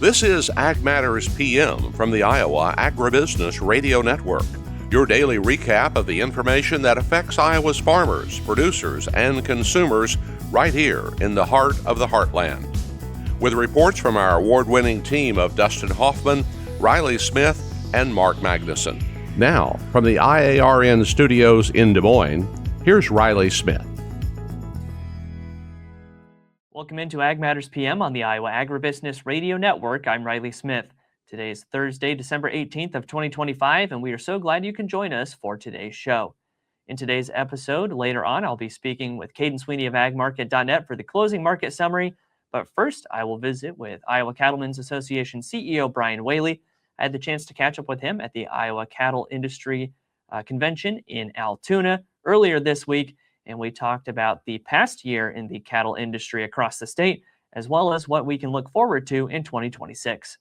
This is Ag Matters PM from the Iowa Agribusiness Radio Network, your daily recap of the information that affects Iowa's farmers, producers, and consumers right here in the heart of the heartland. With reports from our award-winning team of Dustin Hoffman, Riley Smith, and Mark Magnuson. Now, from the IARN studios in Des Moines, here's Riley Smith. Welcome into Ag Matters PM on the Iowa Agribusiness Radio Network. I'm Riley Smith. Today is Thursday, December 18th of 2025, and we are so glad you can join us for today's show. In today's episode, later on, I'll be speaking with Kaden Sweeney of agmarket.net for the closing market summary. But first, I will visit with Iowa Cattlemen's Association CEO Bryan Whaley. I had the chance to catch up with him at the Iowa Cattle Industry Convention in Altoona earlier this week, and we talked about the past year in the cattle industry across the state, as well as what we can look forward to in 2026.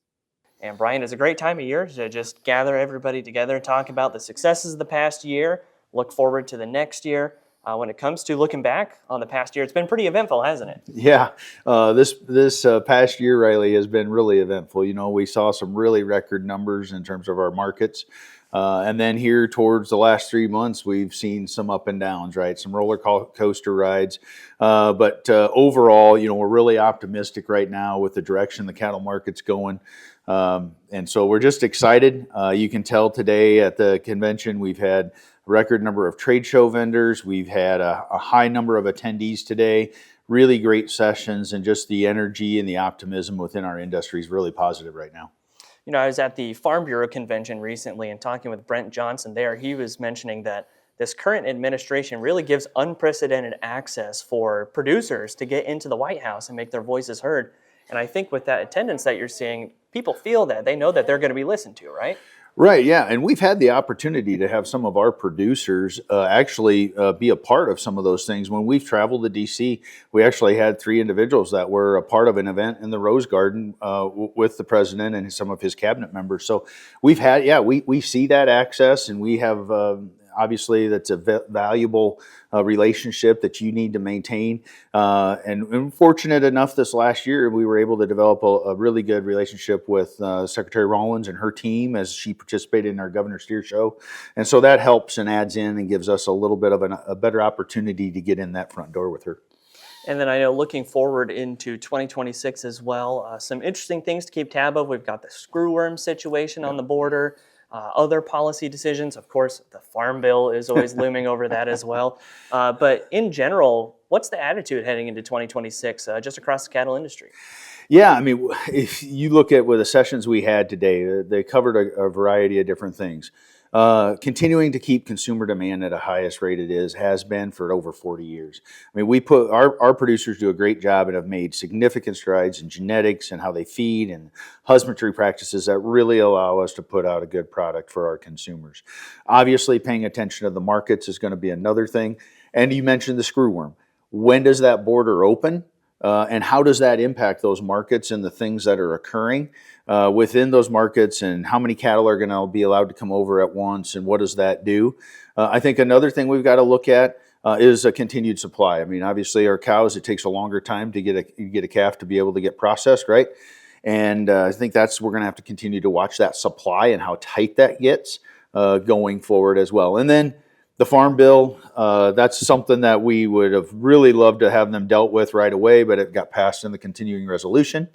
And Bryan, it's a great time of year to just gather everybody together, talk about the successes of the past year, look forward to the next year. When it comes to looking back on the past year, it's been pretty eventful, hasn't it? Yeah, this past year, Riley, has been really eventful. You know, we saw some really record numbers in terms of our markets. And then here towards the last 3 months, we've seen some up and downs, right? Some roller coaster rides. But overall, you know, we're really optimistic right now with the direction the cattle market's going. And so we're just excited. You can tell today at the convention, we've had a record number of trade show vendors. We've had a high number of attendees today. Really great sessions, and just the energy and the optimism within our industry is really positive right now. You know, I was at the Farm Bureau convention recently and talking with Brent Johnson there. He was mentioning that this current administration really gives unprecedented access for producers to get into the White House and make their voices heard. And I think with that attendance that you're seeing, people feel that. They know that they're going to be listened to, right? Right, yeah, and we've had the opportunity to have some of our producers actually be a part of some of those things. When we've traveled to D.C., we actually had 3 individuals that were a part of an event in the Rose Garden with the president and some of his cabinet members. So we've had, we see that access, and we have obviously that's a valuable relationship that you need to maintain. And I'm fortunate enough this last year, we were able to develop a really good relationship with Secretary Rollins and her team as she participated in our Governor Steer Show. And so that helps and adds in and gives us a little bit of a better opportunity to get in that front door with her. And then I know looking forward into 2026 as well, some interesting things to keep tab of. We've got the screwworm situation on the border. Other policy decisions, of course, the Farm Bill is always looming over that as well. But in general, what's the attitude heading into 2026 just across the cattle industry? Yeah, I mean, if you look at the sessions we had today, they covered a variety of different things. Continuing to keep consumer demand at a highest rate has been for over 40 years. I mean, our producers do a great job and have made significant strides in genetics and how they feed and husbandry practices that really allow us to put out a good product for our consumers. Obviously, paying attention to the markets is going to be another thing. And you mentioned the screwworm. When does that border open? And how does that impact those markets and the things that are occurring within those markets, and how many cattle are going to be allowed to come over at once, and what does that do? I think another thing we've got to look at is a continued supply. I mean, obviously our cows, it takes a longer time to get a calf to be able to get processed, right? And I think we're going to have to continue to watch that supply and how tight that gets going forward as well. And then the Farm Bill, that's something that we would have really loved to have them dealt with right away, but it got passed in the continuing resolution.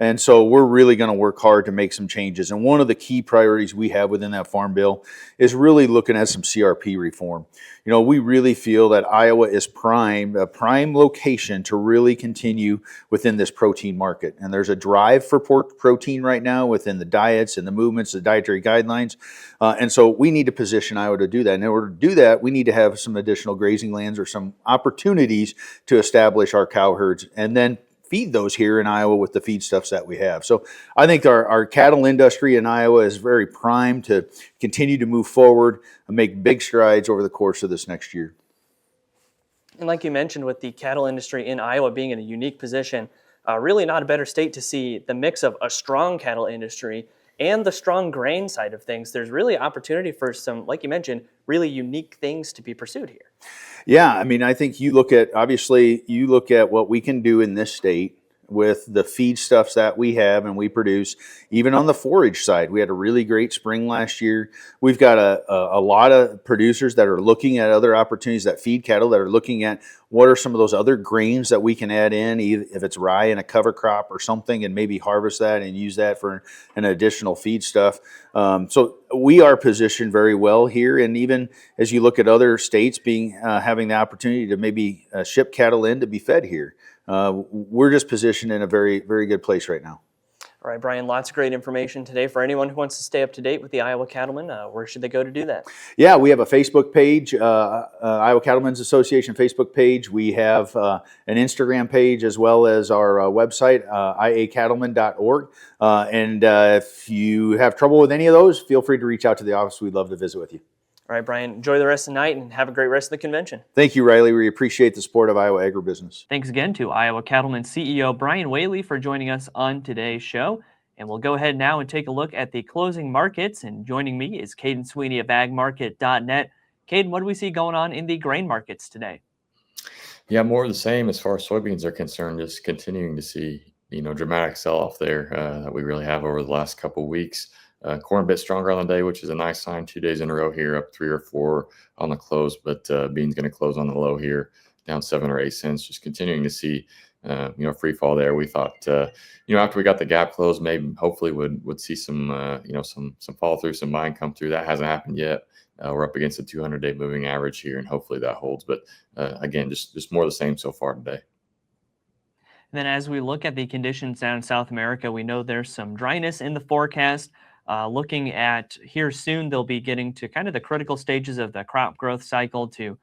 And so we're really going to work hard to make some changes. And one of the key priorities we have within that Farm Bill is really looking at some CRP reform. You know, we really feel that Iowa is a prime location to really continue within this protein market. And there's a drive for pork protein right now within the diets and the movements, the dietary guidelines. And so we need to position Iowa to do that. And in order to do that, we need to have some additional grazing lands or some opportunities to establish our cow herds, and then feed those here in Iowa with the feedstuffs that we have. So I think our cattle industry in Iowa is very primed to continue to move forward and make big strides over the course of this next year. And like you mentioned, with the cattle industry in Iowa being in a unique position, really not a better state to see the mix of a strong cattle industry and the strong grain side of things. There's really opportunity for some, like you mentioned, really unique things to be pursued here. Yeah, I mean, I think you look at what we can do in this state with the feedstuffs that we have and we produce. Even on the forage side, we had a really great spring last year. We've got a lot of producers that are looking at other opportunities that feed cattle, that are looking at what are some of those other grains that we can add in, if it's rye in a cover crop or something, and maybe harvest that and use that for an additional feedstuff. So we are positioned very well here, and even as you look at other states having the opportunity to maybe ship cattle in to be fed here, we're just positioned in a very, very good place right now. All right, Bryan, lots of great information today. For anyone who wants to stay up to date with the Iowa Cattlemen, where should they go to do that? Yeah, we have a Facebook page, Iowa Cattlemen's Association Facebook page. We have an Instagram page as well as our website, iacattlemen.org. And if you have trouble with any of those, feel free to reach out to the office. We'd love to visit with you. All right, Bryan, enjoy the rest of the night and have a great rest of the convention. Thank you, Riley. We appreciate the support of Iowa agribusiness. Thanks again to Iowa Cattlemen CEO Bryan Whaley for joining us on today's show. And we'll go ahead now and take a look at the closing markets. And joining me is Kaden Sweeney of agmarket.net. Kaden, what do we see going on in the grain markets today? Yeah, more of the same as far as soybeans are concerned. Just continuing to see, dramatic sell-off there that we really have over the last couple of weeks. Corn a bit stronger on the day, which is a nice sign. 2 days in a row here, up 3 or 4 on the close, but beans going to close on the low here, down 7 or 8 cents. Just continuing to see, free fall there. We thought, after we got the gap closed, maybe hopefully would see some, some follow through, some buying come through. That hasn't happened yet. We're up against a 200-day moving average here, and hopefully that holds. But again, just more of the same so far today. And then as we look at the conditions down in South America, we know there's some dryness in the forecast. Looking at here soon, they'll be getting to kind of the critical stages of the crop growth cycle to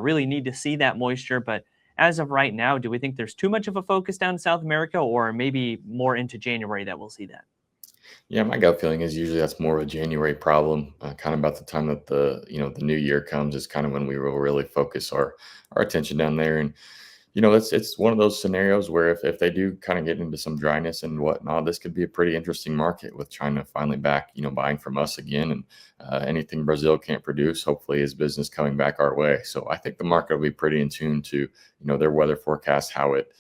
really need to see that moisture. But as of right now, do we think there's too much of a focus down in South America, or maybe more into January that we'll see that? Yeah, my gut feeling is usually that's more of a January problem. Kind of about the time that the new year comes is kind of when we will really focus our attention down there. And it's one of those scenarios where if they do kind of get into some dryness and whatnot, this could be a pretty interesting market with China finally back, buying from us again, and anything Brazil can't produce, hopefully is business coming back our way. So I think the market will be pretty in tune to, their weather forecast, how it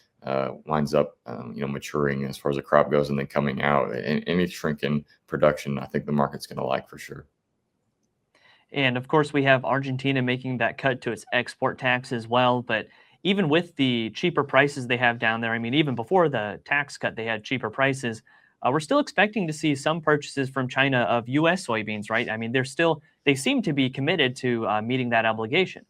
winds up, maturing as far as the crop goes, and then coming out. And any shrink in production, I think the market's going to like for sure. And of course, we have Argentina making that cut to its export tax as well, but even with the cheaper prices they have down there, I mean, even before the tax cut, they had cheaper prices. We're still expecting to see some purchases from China of U.S. soybeans, right? I mean, they seem to be committed to meeting that obligation.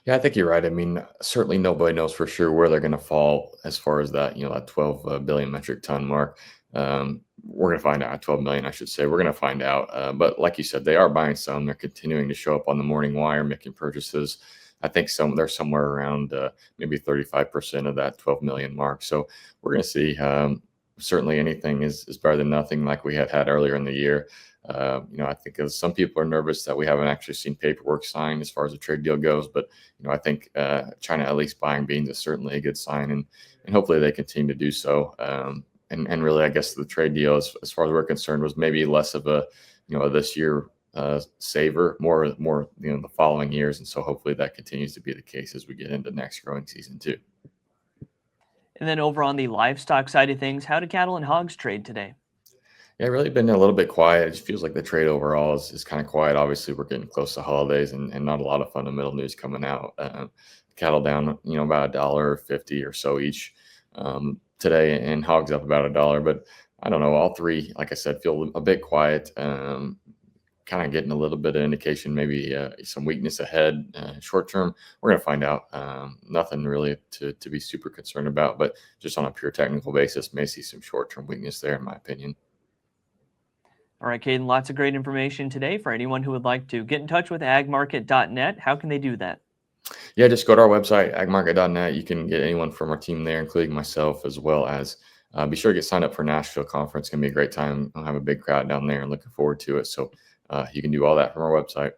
Yeah, I think you're right. I mean, certainly nobody knows for sure where they're going to fall as far as that, that 12 billion metric ton mark. We're going to find out, 12 million, I should say. We're going to find out. But like you said, they are buying some. They're continuing to show up on the morning wire, making purchases. I think they're somewhere around maybe 35% of that 12 million mark. So we're going to see. Certainly anything is better than nothing, like we had earlier in the year. I think some people are nervous that we haven't actually seen paperwork signed as far as the trade deal goes. But, I think China at least buying beans is certainly a good sign. And hopefully they continue to do so. And really, I guess the trade deal, as far as we're concerned, was maybe less of a, this year saver, more the following years. And so hopefully that continues to be the case as we get into next growing season too. And then over on the livestock side of things, how did cattle and hogs trade today? Yeah, really been a little bit quiet. It just feels like the trade overall is kind of quiet. Obviously, we're getting close to holidays and not a lot of fundamental news coming out. Cattle down, about $1.50 or so each today, and hogs up about $1. But I don't know, all three, like I said, feel a bit quiet. Kind of getting a little bit of indication, maybe some weakness ahead short term. We're going to find out. Nothing really to be super concerned about, but just on a pure technical basis, may see some short term weakness there, in my opinion. All right, Kaden, lots of great information today. For anyone who would like to get in touch with agmarket.net, how can they do that? Yeah, just go to our website, agmarket.net. You can get anyone from our team there, including myself, as well as be sure to get signed up for Nashville Conference. It's going to be a great time. I'll have a big crowd down there and looking forward to it. So you can do all that from our website.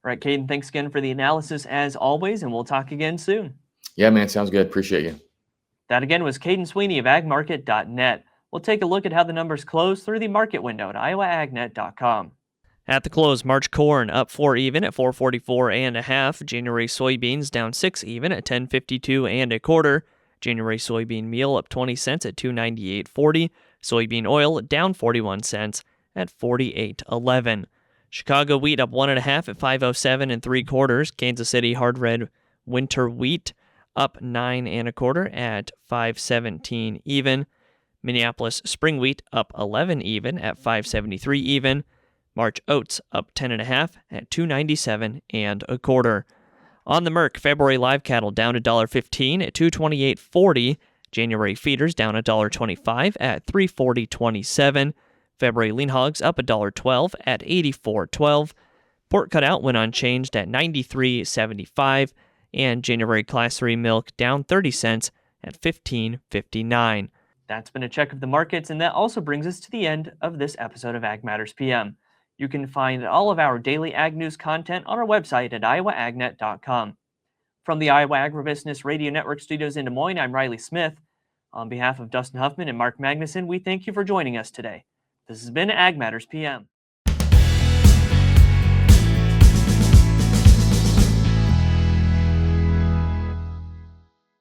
All right, Kaden, thanks again for the analysis as always, and we'll talk again soon. Yeah, man, sounds good. Appreciate you. That again was Kaden Sweeney of agmarket.net. We'll take a look at how the numbers close through the market window at iowaagnet.com. At the close, March corn up 4 even at 444.5. January soybeans down 6 even at 1052 1/4. January soybean meal up 20 cents at $298.40. Soybean oil down 41 cents at $48.11. Chicago wheat up 1.5 at $507 3/4. Kansas City hard red winter wheat up 9 1/4 at $517 even. Minneapolis spring wheat up 11 even at $573 even. March oats up 10.5 at $297 1/4. On the Merc, February live cattle down $1.15 at $228.40. January feeders down $1.25 at $340.27. February lean hogs up $1.12 at $84.12. Pork cutout went unchanged at $93.75. And January Class 3 milk down 30 cents at $15.59. That's been a check of the markets, and that also brings us to the end of this episode of Ag Matters PM. You can find all of our daily ag news content on our website at iowaagnet.com. From the Iowa Agribusiness Radio Network studios in Des Moines, I'm Riley Smith. On behalf of Dustin Huffman and Mark Magnuson, we thank you for joining us today. This has been Ag Matters PM.